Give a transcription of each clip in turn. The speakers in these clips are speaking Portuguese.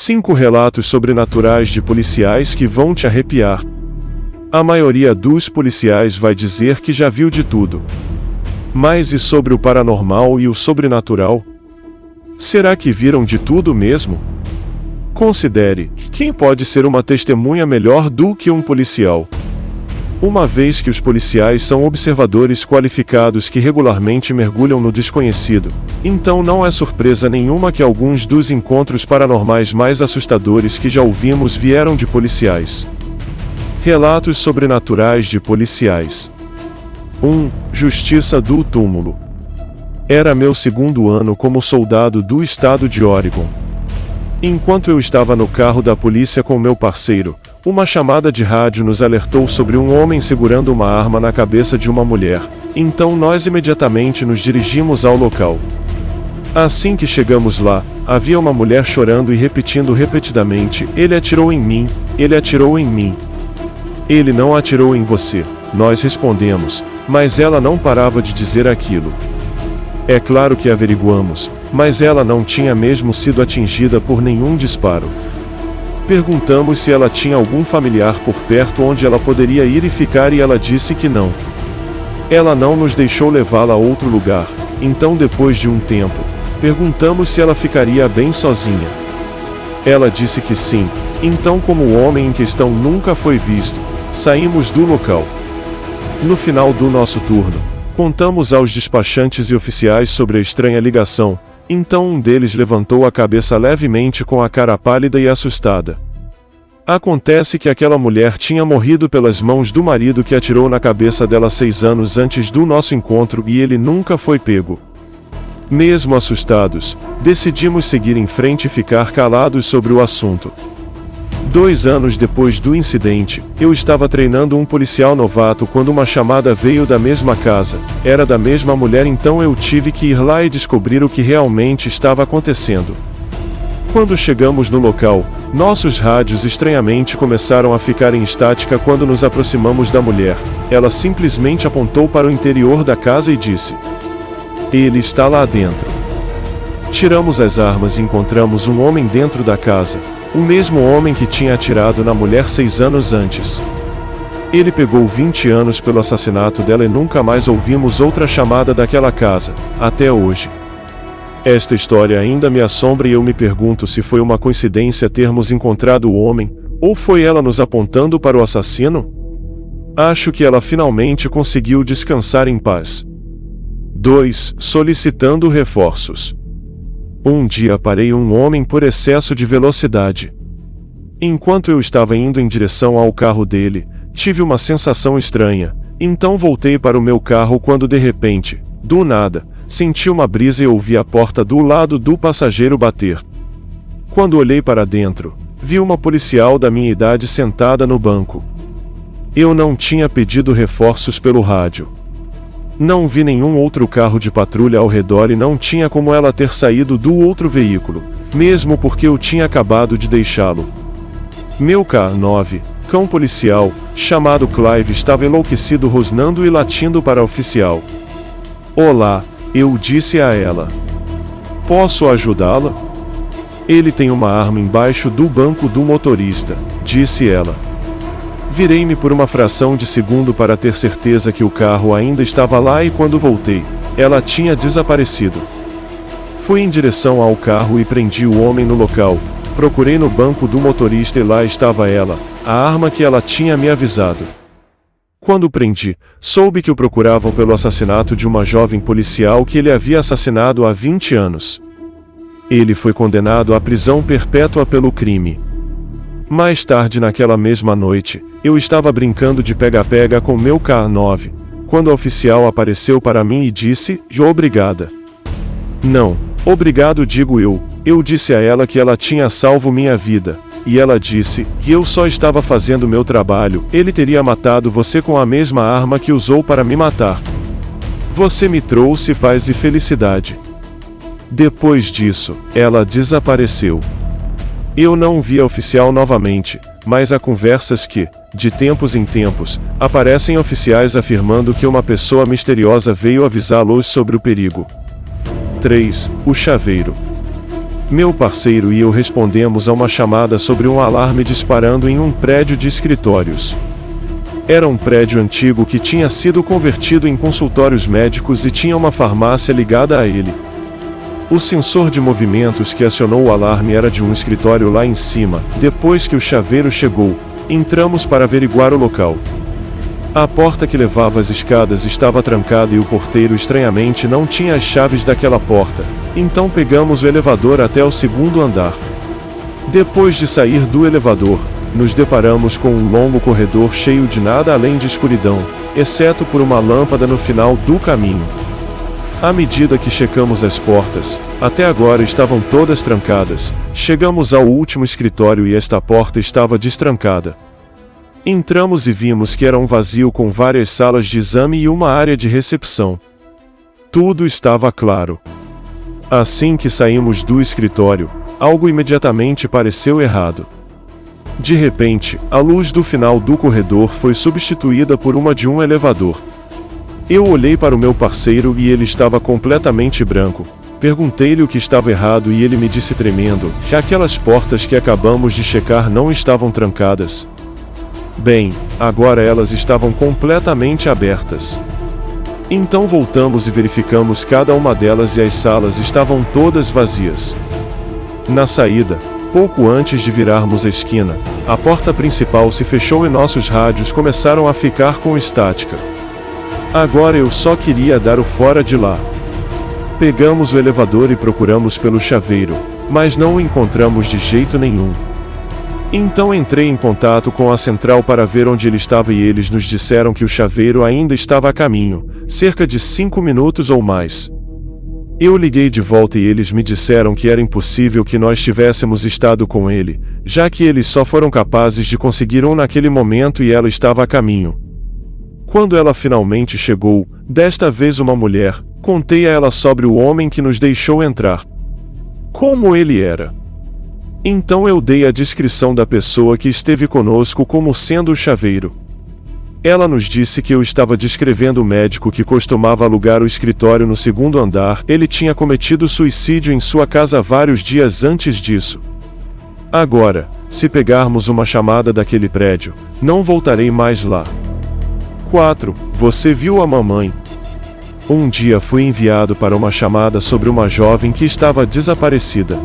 5 relatos sobrenaturais de policiais que vão te arrepiar. A maioria dos policiais vai dizer que já viu de tudo. Mas e sobre o paranormal e o sobrenatural? Será que viram de tudo mesmo? Considere, quem pode ser uma testemunha melhor do que um policial? Uma vez que os policiais são observadores qualificados que regularmente mergulham no desconhecido, então não é surpresa nenhuma que alguns dos encontros paranormais mais assustadores que já ouvimos vieram de policiais. Relatos sobrenaturais de policiais. 1. Justiça do túmulo. Era meu 2º ano como soldado do estado de Oregon. Enquanto eu estava no carro da polícia com meu parceiro, uma chamada de rádio nos alertou sobre um homem segurando uma arma na cabeça de uma mulher, então nós imediatamente nos dirigimos ao local. Assim que chegamos lá, havia uma mulher chorando e repetindo repetidamente: "Ele atirou em mim, ele atirou em mim. Ele não atirou em você", nós respondemos, mas ela não parava de dizer aquilo. É claro que averiguamos, mas ela não tinha mesmo sido atingida por nenhum disparo. Perguntamos se ela tinha algum familiar por perto onde ela poderia ir e ficar e ela disse que não. Ela não nos deixou levá-la a outro lugar, então depois de um tempo, perguntamos se ela ficaria bem sozinha. Ela disse que sim, então como o homem em questão nunca foi visto, saímos do local. No final do nosso turno, contamos aos despachantes e oficiais sobre a estranha ligação, então um deles levantou a cabeça levemente com a cara pálida e assustada. Acontece que aquela mulher tinha morrido pelas mãos do marido que atirou na cabeça dela 6 anos antes do nosso encontro e ele nunca foi pego. Mesmo assustados, decidimos seguir em frente e ficar calados sobre o assunto. 2 anos depois do incidente, eu estava treinando um policial novato quando uma chamada veio da mesma casa, era da mesma mulher, então eu tive que ir lá e descobrir o que realmente estava acontecendo. Quando chegamos no local, nossos rádios estranhamente começaram a ficar em estática quando nos aproximamos da mulher. Ela simplesmente apontou para o interior da casa e disse: "Ele está lá dentro." Tiramos as armas e encontramos um homem dentro da casa. O mesmo homem que tinha atirado na mulher 6 anos antes. Ele pegou 20 anos pelo assassinato dela e nunca mais ouvimos outra chamada daquela casa, até hoje. Esta história ainda me assombra e eu me pergunto se foi uma coincidência termos encontrado o homem, ou foi ela nos apontando para o assassino? Acho que ela finalmente conseguiu descansar em paz. 2. Solicitando reforços. Um dia parei um homem por excesso de velocidade. Enquanto eu estava indo em direção ao carro dele, tive uma sensação estranha, então voltei para o meu carro quando de repente, do nada, senti uma brisa e ouvi a porta do lado do passageiro bater. Quando olhei para dentro, vi uma policial da minha idade sentada no banco. Eu não tinha pedido reforços pelo rádio. Não vi nenhum outro carro de patrulha ao redor e não tinha como ela ter saído do outro veículo, mesmo porque eu tinha acabado de deixá-lo. Meu K9, cão policial, chamado Clive, estava enlouquecido, rosnando e latindo para a oficial. "Olá", eu disse a ela. "Posso ajudá-la?" "Ele tem uma arma embaixo do banco do motorista", disse ela. Virei-me por uma fração de segundo para ter certeza que o carro ainda estava lá e quando voltei, ela tinha desaparecido. Fui em direção ao carro e prendi o homem no local. Procurei no banco do motorista e lá estava ela, a arma que ela tinha me avisado. Quando o prendi, soube que o procuravam pelo assassinato de uma jovem policial que ele havia assassinado há 20 anos. Ele foi condenado à prisão perpétua pelo crime. Mais tarde naquela mesma noite, eu estava brincando de pega-pega com meu K9, quando a oficial apareceu para mim e disse: "Obrigada." "Não, obrigado", digo eu. Eu disse a ela que ela tinha salvo minha vida, e ela disse que eu só estava fazendo meu trabalho. "Ele teria matado você com a mesma arma que usou para me matar. Você me trouxe paz e felicidade." Depois disso, ela desapareceu. Eu não vi a oficial novamente, mas há conversas que, de tempos em tempos, aparecem oficiais afirmando que uma pessoa misteriosa veio avisá-los sobre o perigo. 3. O chaveiro. Meu parceiro e eu respondemos a uma chamada sobre um alarme disparando em um prédio de escritórios. Era um prédio antigo que tinha sido convertido em consultórios médicos e tinha uma farmácia ligada a ele. O sensor de movimentos que acionou o alarme era de um escritório lá em cima. Depois que o chaveiro chegou, entramos para averiguar o local. A porta que levava às escadas estava trancada e o porteiro estranhamente não tinha as chaves daquela porta, então pegamos o elevador até o segundo andar. Depois de sair do elevador, nos deparamos com um longo corredor cheio de nada além de escuridão, exceto por uma lâmpada no final do caminho. À medida que checamos as portas, até agora estavam todas trancadas, chegamos ao último escritório e esta porta estava destrancada. Entramos e vimos que era um vazio com várias salas de exame e uma área de recepção. Tudo estava claro. Assim que saímos do escritório, algo imediatamente pareceu errado. De repente, a luz do final do corredor foi substituída por uma de um elevador. Eu olhei para o meu parceiro e ele estava completamente branco. Perguntei-lhe o que estava errado e ele me disse tremendo que aquelas portas que acabamos de checar não estavam trancadas. Bem, agora elas estavam completamente abertas. Então voltamos e verificamos cada uma delas e as salas estavam todas vazias. Na saída, pouco antes de virarmos a esquina, a porta principal se fechou e nossos rádios começaram a ficar com estática. Agora eu só queria dar o fora de lá. Pegamos o elevador e procuramos pelo chaveiro, mas não o encontramos de jeito nenhum. Então entrei em contato com a central para ver onde ele estava e eles nos disseram que o chaveiro ainda estava a caminho, cerca de 5 minutos ou mais. Eu liguei de volta e eles me disseram que era impossível que nós tivéssemos estado com ele, já que eles só foram capazes de conseguir um naquele momento e ela estava a caminho. Quando ela finalmente chegou, desta vez uma mulher, contei a ela sobre o homem que nos deixou entrar. Como ele era. Então eu dei a descrição da pessoa que esteve conosco como sendo o chaveiro. Ela nos disse que eu estava descrevendo o médico que costumava alugar o escritório no segundo andar. Ele tinha cometido suicídio em sua casa vários dias antes disso. Agora, se pegarmos uma chamada daquele prédio, não voltarei mais lá. 4. Você viu a mamãe? Um dia fui enviado para uma chamada sobre uma jovem que estava desaparecida.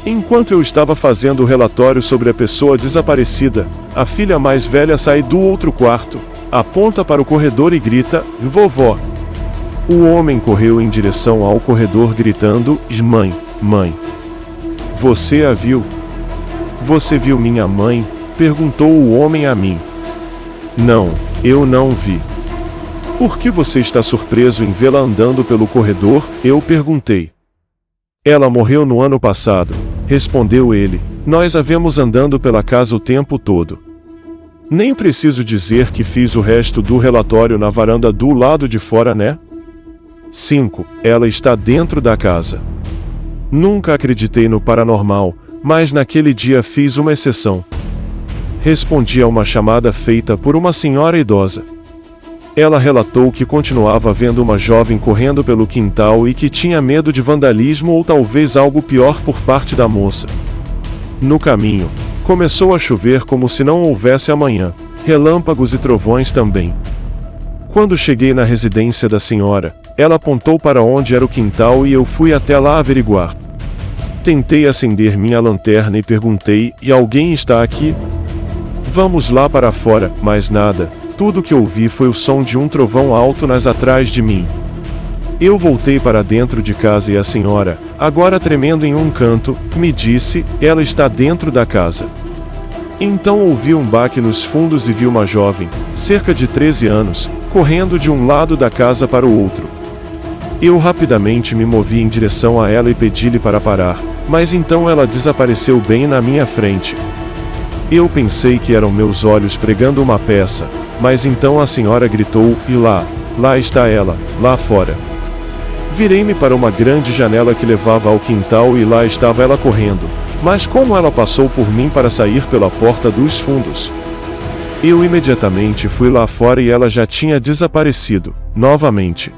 Enquanto eu estava fazendo o relatório sobre a pessoa desaparecida, a filha mais velha sai do outro quarto, aponta para o corredor e grita: "Vovó!" O homem correu em direção ao corredor gritando: "Mãe, mãe! Você a viu? Você viu minha mãe?" perguntou o homem a mim. "Não, eu não vi." "Por que você está surpreso em vê-la andando pelo corredor?" eu perguntei. "Ela morreu no ano passado", respondeu ele. "Nós a vemos andando pela casa o tempo todo." Nem preciso dizer que fiz o resto do relatório na varanda do lado de fora, né? 5. Ela está dentro da casa. Nunca acreditei no paranormal, mas naquele dia fiz uma exceção. Respondi a uma chamada feita por uma senhora idosa. Ela relatou que continuava vendo uma jovem correndo pelo quintal e que tinha medo de vandalismo ou talvez algo pior por parte da moça. No caminho, começou a chover como se não houvesse amanhã, relâmpagos e trovões também. Quando cheguei na residência da senhora, ela apontou para onde era o quintal e eu fui até lá averiguar. Tentei acender minha lanterna e perguntei: "E alguém está aqui?" "Vamos lá para fora", mas nada. Tudo que ouvi foi o som de um trovão alto nas atrás de mim. Eu voltei para dentro de casa e a senhora, agora tremendo em um canto, me disse: "Ela está dentro da casa." Então ouvi um baque nos fundos e vi uma jovem, cerca de 13 anos, correndo de um lado da casa para o outro. Eu rapidamente me movi em direção a ela e pedi-lhe para parar, mas então ela desapareceu bem na minha frente. Eu pensei que eram meus olhos pregando uma peça, mas então a senhora gritou: "E lá está ela, lá fora." Virei-me para uma grande janela que levava ao quintal e lá estava ela correndo, mas como ela passou por mim para sair pela porta dos fundos? Eu imediatamente fui lá fora e ela já tinha desaparecido, novamente.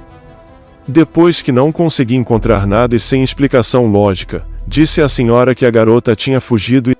Depois que não consegui encontrar nada e sem explicação lógica, Disse à senhora que a garota tinha fugido e